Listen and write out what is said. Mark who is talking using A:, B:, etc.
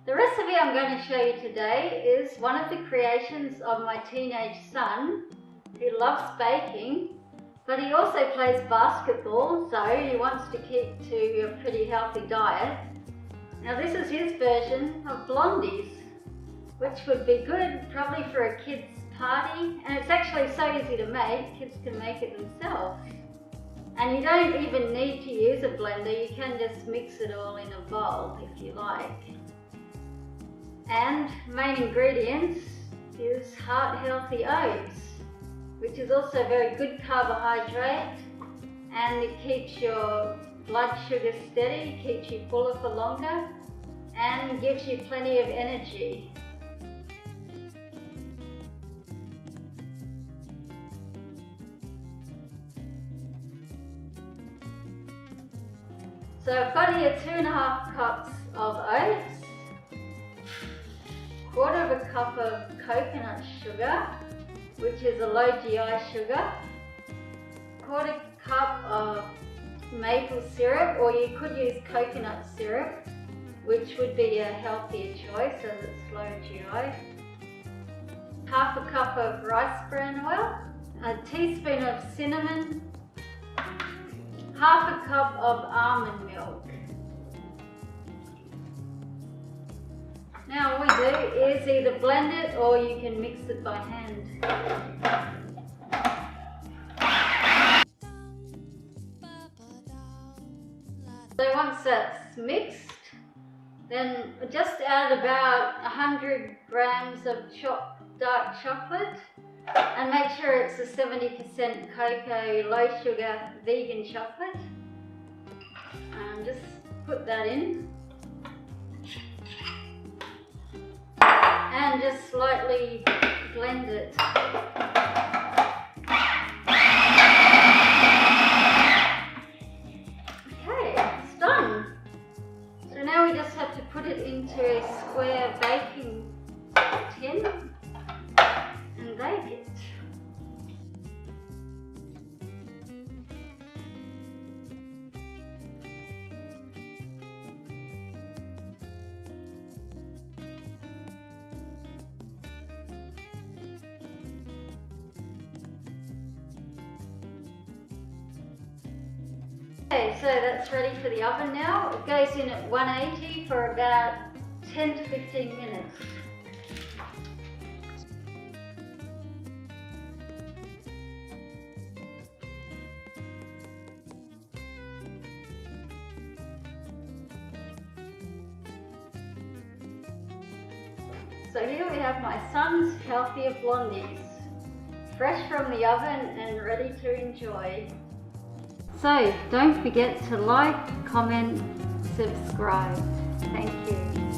A: The recipe I'm going to show you today is one of the creations of my teenage son, who loves baking, but he also plays basketball, so he wants to keep to a pretty healthy diet. Now this is his version of blondies, which would be good probably for a kid's party, and it's actually so easy to make, kids can make it themselves. And you don't even need to use a blender, you can just mix it all in a bowl if you like. And main ingredients is heart-healthy oats, which is also very good carbohydrate, and it keeps your blood sugar steady, keeps you fuller for longer, and gives you plenty of energy. So I've got here 2.5 cups of oats, 1/4 cup of coconut sugar, which is a low GI sugar, 1/4 cup of maple syrup, or you could use coconut syrup, which would be a healthier choice as it's low GI, 1/2 cup of rice bran oil, a teaspoon of cinnamon, 1/2 cup of almond milk. Now all we do is either blend it or you can mix it by hand. So once that's mixed, then just add about 100 grams of chopped dark chocolate, and make sure it's a 70% cocoa, low sugar, vegan chocolate. And just put that in. And just slightly blend it. Okay, it's done. So now we just have to put it into a square baking tin and bake it. Okay, so that's ready for the oven now. It goes in at 180 for about 10 to 15 minutes. So here we have my son's Healthier Blondies, fresh from the oven and ready to enjoy. So don't forget to like, comment, subscribe. Thank you.